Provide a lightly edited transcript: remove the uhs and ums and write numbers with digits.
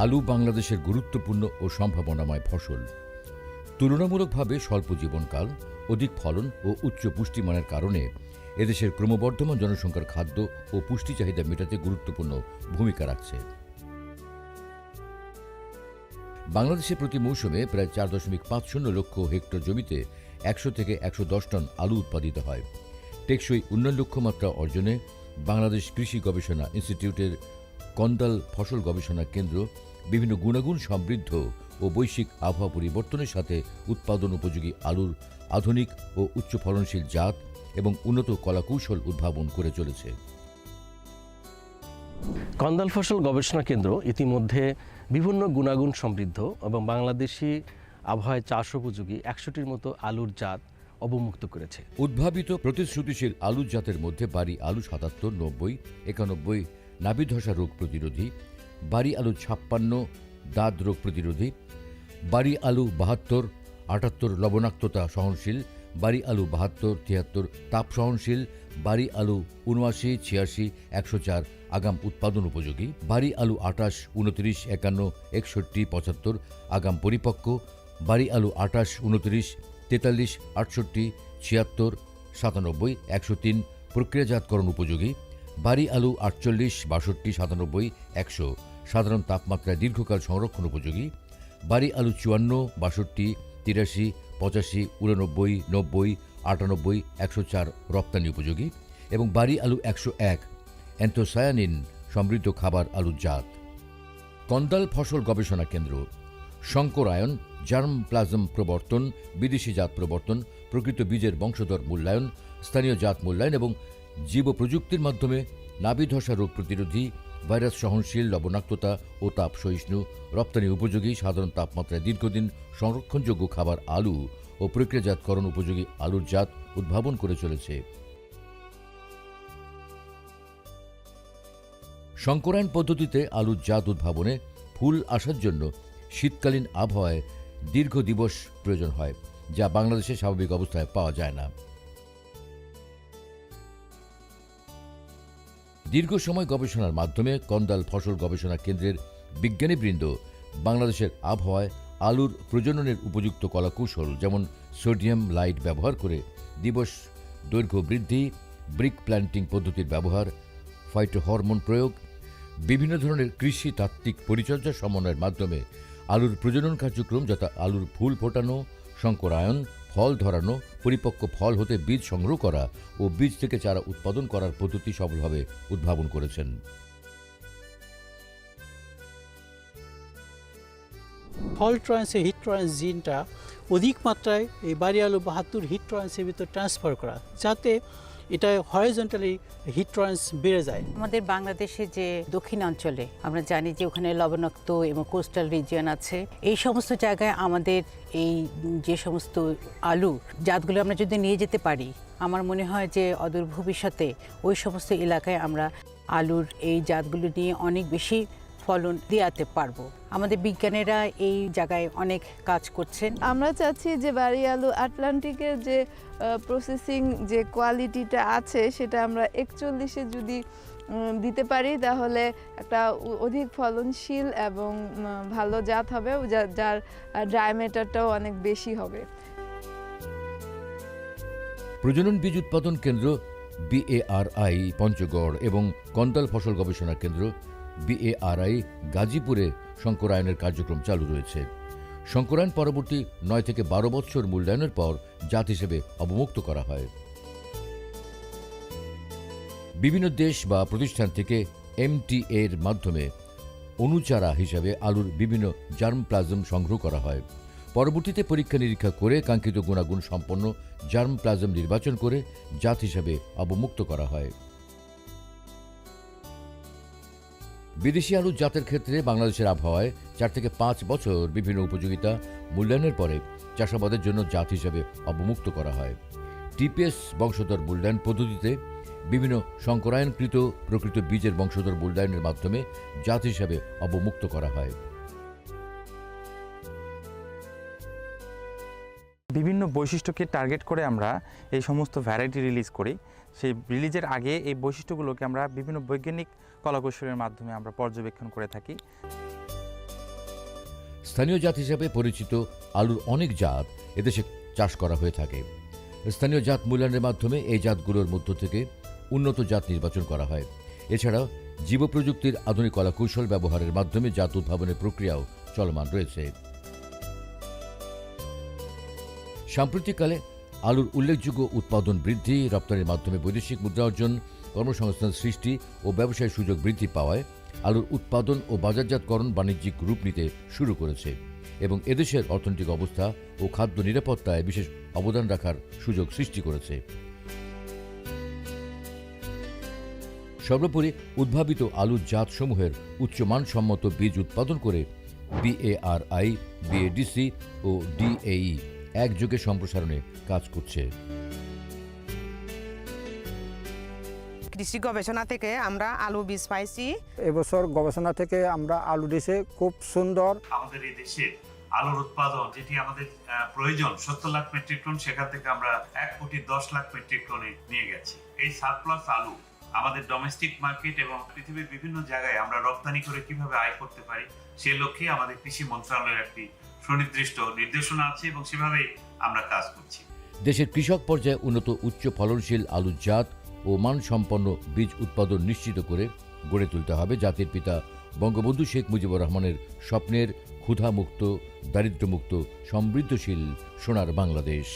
আলু বাংলাদেশের গুরুত্বপূর্ণ ও সম্ভাবনাময় ফসল। তুলনামূলকভাবে স্বল্প জীবনকাল, অধিক ফলন ও উচ্চ পুষ্টিমানের কারণে এদেশের ক্রমবর্ধমান জনসংখ্যার খাদ্য ও পুষ্টি চাহিদা মেটাতে গুরুত্বপূর্ণ ভূমিকা রাখছে। বাংলাদেশে প্রতি মৌসুমে প্রায় 4.50 লক্ষ হেক্টর জমিতে 100 থেকে 110 টন আলু উৎপাদিত হয়। টেকসই উন্নয়ন লক্ষ্যমাত্রা অর্জনে বাংলাদেশ কৃষি গবেষণা ইনস্টিটিউটের কন্দাল ফসল গবেষণা কেন্দ্র বিভিন্ন গুণাগুণ সমৃদ্ধ ও বৈশ্বিক আবহাওয়া পরিবর্তনের সাথে উৎপাদন উপযোগী আলুর আধুনিক ও উচ্চ ফলনশীল জাত এবং উন্নত কলাকৌশল উদ্ভাবন করে চলেছে। কন্দাল ফসল গবেষণা কেন্দ্র ইতিমধ্যে বিভিন্ন গুণাগুণ সমৃদ্ধ এবং বাংলাদেশি আবহাওয়ায় চাষ উপযোগী 100টির মতো আলুর জাত অবমুক্ত করেছে। উদ্ভাবিত প্রতিশ্রুতিশীল আলুর জাতের মধ্যে বাড়ি আলু 77, 90, 91 নাবি ধসা রোগ প্রতিরোধী, বাড়ি আলু 56 দাঁত রোগ প্রতিরোধী, বাড়ি আলু 72, 78 লবণাক্ততা সহনশীল, বাড়ি আলু 72, 73 তাপ সহনশীল, বাড়ি আলু 79, 86, 104 আগাম উৎপাদন উপযোগী, বাড়ি আলু 28, 29, 51, 61, 75 আগাম পরিপক্ক, বাড়ি আলু 28, 29, 43, 68, 76, 97, 103 প্রক্রিয়াজাতকরণ উপযোগী, বাড়ি আলু 48, 62, 97, 100 সাধারণ তাপমাত্রায় দীর্ঘকাল সংরক্ষণ উপযোগী, বাড়ি আলু 54, 62, 83, 85, 89, 90, 98, 104 রপ্তানি উপযোগী এবং বাড়ি আলু 101 অ্যান্থোসায়ানিন সমৃদ্ধ খাবার আলুর জাত। কন্দাল ফসল গবেষণা কেন্দ্র শঙ্করায়ন, জার্ম প্লাজম প্রবর্তন, বিদেশি জাত প্রবর্তন, প্রকৃত বীজের বংশধর মূল্যায়ন, স্থানীয় জাত মূল্যায়ন এবং জীব প্রযুক্তির মাধ্যমে নাবি ধসা রোগ প্রতিরোধী, ভাইরাস সহনশীল, লবণাক্ততা ও তাপ সহিষ্ণু, রপ্তানি উপযোগী, সাধারণ তাপমাত্রায় দীর্ঘদিন সংরক্ষণযোগ্য খাবার আলু ও প্রক্রিয়াজাতকরণ উপযোগী আলুর জাত উদ্ভাবন করে চলেছে। শঙ্করায়ন পদ্ধতিতে আলুর জাত উদ্ভাবনে ফুল আসার জন্য শীতকালীন আবহাওয়ায় দীর্ঘ দিবস প্রয়োজন হয়, যা বাংলাদেশে স্বাভাবিক অবস্থায় পাওয়া যায় না। দীর্ঘ সময় গবেষণার মাধ্যমে কন্দাল ফসল গবেষণা কেন্দ্রের বিজ্ঞানীবৃন্দ বাংলাদেশের আবহাওয়ায় আলুর প্রজননের উপযুক্ত কলাকৌশল যেমন সোডিয়াম লাইট ব্যবহার করে দিবস দৈর্ঘ্য বৃদ্ধি, ব্রিক প্ল্যান্টিং পদ্ধতির ব্যবহার, ফাইটোহরমোন প্রয়োগ, বিভিন্ন ধরনের কৃষি তাত্ত্বিক পরিচর্যা সমন্বয়ের মাধ্যমে আলুর প্রজনন কার্যক্রম যথা আলুর ফুল ফোটানো, শঙ্করায়ন, ফল ধরানো, পরিপক্ক ফল হতে বীজ সংগ্রহ করা ও বীজ থেকে চারা উৎপাদন করার পদ্ধতি সফলভাবে উদ্ভাবন করেছেন। ফল ট্রান্সে হিট ট্রান্স জিনটা অধিক মাত্রায় এই বাড়ি আলু 72 হিট ট্রান্সের ভিতর ট্রান্সফার করা, যাতে এটা হরাইজন্টালি হিট ট্রান্স বেড়ে যায়। আমাদের বাংলাদেশে যে দক্ষিণাঞ্চলে আমরা জানি যে ওখানে লবণাক্ত এবং কোস্টাল রিজিয়ন আছে, এই সমস্ত জায়গায় আমাদের এই যে সমস্ত আলু জাতগুলো আমরা যদি নিয়ে যেতে পারি, আমার মনে হয় যে অদূর ভবিষ্যতে ওই সমস্ত এলাকায় আমরা আলুর এই জাতগুলো নিয়ে অনেক বেশি ফলন দিতে পারবো। আমাদের বিজ্ঞানীরা এই জায়গায় অনেক কাজ করছেন। আমরা চাচ্ছি যে বাড়ি আলু আটলান্টিকের যে প্রসেসিং যে কোয়ালিটিটা আছে সেটা আমরা 41-এ যদি দিতে পারি, তাহলে একটা অধিক ফলনশীল এবং ভালো জাত হবে, যার ডায়ামিটারটাও অনেক বেশি হবে। প্রজনন বীজ উৎপাদন কেন্দ্র BARI পঞ্চগড় এবং কন্দাল ফসল গবেষণা কেন্দ্র BARI গাজীপুরে শঙ্করায়নের কার্যক্রম চালু রয়েছে। শঙ্করায়ন পরবর্তী 9 থেকে 12 বছর মূল্যায়নের পর জাত হিসেবে অবমুক্ত করা হয়। বিভিন্ন দেশ বা প্রতিষ্ঠান থেকে MTA এর মাধ্যমে অনুচারা হিসাবে আলুর বিভিন্ন জার্ম প্লাজম সংগ্রহ করা হয়। পরবর্তীতে পরীক্ষা নিরীক্ষা করে কাঙ্ক্ষিত গুণাগুণ সম্পন্ন জার্ম প্লাজম নির্বাচন করে জাত হিসাবে অবমুক্ত করা হয়। বিদেশি আলুর জাতের ক্ষেত্রে বাংলাদেশের আবহাওয়ায় 4 থেকে 5 বছর বিভিন্ন উপযোগিতা মূল্যায়নের পরে চাষাবাদের জন্য জাত হিসাবে অবমুক্ত করা হয়। TPS বংশধর মূল্যায়ন পদ্ধতিতে বিভিন্ন শঙ্করায়নকৃত প্রকৃত বীজের বংশধর মূল্যায়নের মাধ্যমে জাত হিসাবে অবমুক্ত করা হয়। বিভিন্ন বৈশিষ্ট্যকে টার্গেট করে আমরা এই সমস্ত ভ্যারাইটি রিলিজ করি। সেই রিলিজের আগে এই বৈশিষ্ট্যগুলোকে আমরা বিভিন্ন বৈজ্ঞানিক কলাকৌশলের মাধ্যমে আমরা পর্যবেক্ষণ করে থাকি। স্থানীয় জাত হিসাবে পরিচিত আলুর অনেক জাত এদেশে চাষ করা হয়ে থাকে। স্থানীয় জাত মূল্যায়নের মাধ্যমে এই জাতগুলোর মধ্য থেকে উন্নত জাত নির্বাচন করা হয়। এছাড়াও জীব প্রযুক্তির আধুনিক কলাকৌশল ব্যবহারের মাধ্যমে জাত উদ্ভাবনের প্রক্রিয়াও চলমান রয়েছে। সাম্প্রতিককালে আলুর উল্লেখযোগ্য উৎপাদন বৃদ্ধি, রপ্তানির মাধ্যমে বৈদেশিক মুদ্রা অর্জন, কর্মসংস্থান সৃষ্টি ও ব্যবসায়ের সুযোগ বৃদ্ধি পাওয়ায় আলুর উৎপাদন ও বাজারজাতকরণ বাণিজ্যিক রূপ নিতে শুরু করেছে এবং এদেশের অর্থনৈতিক অবস্থা ও খাদ্য নিরাপত্তায় বিশেষ অবদান রাখার সুযোগ সৃষ্টি করেছে। সর্বোপরি উদ্ভাবিত আলুর জাতসমূহের উচ্চমানসম্মত বীজ উৎপাদন করে BARI, BADC ও DAE একযোগে সম্প্রসারণে কাজ করছে। কৃষি গবেষণা থেকে আমরা আলু বীজ পাইছি। এবছর গবেষণা থেকে আমরা আলু দিয়েছে খুব সুন্দর। আমাদের এই দেশে আলুর উৎপাদন যেটি আমাদের প্রয়োজন 70 লাখ মেট্রিক টন, সেখান থেকে আমরা 1,10,00,000 মেট্রিক টনে নিয়ে গেছি। এই সারপ্লাস আলু আমাদের ডোমেস্টিক মার্কেট এবং পৃথিবীর বিভিন্ন জায়গায় আমরা রপ্তানি করে কিভাবে আয় করতে পারি সে লক্ষ্যে আমাদের কৃষি মন্ত্রণালয়ের একটি সুনির্দিষ্ট নির্দেশনা আছে এবং সেভাবেই আমরা কাজ করছি। দেশের কৃষক পর্যায়ে উন্নত উচ্চ ফলনশীল আলুর জাত ও মানসম্পন্ন বীজ উৎপাদন নিশ্চিত করে গড়ে তুলতে হবে জাতির পিতা বঙ্গবন্ধু শেখ মুজিবুর রহমানের স্বপ্নের ক্ষুধামুক্ত, দারিদ্র্যমুক্ত, সমৃদ্ধশীল সোনার বাংলাদেশ।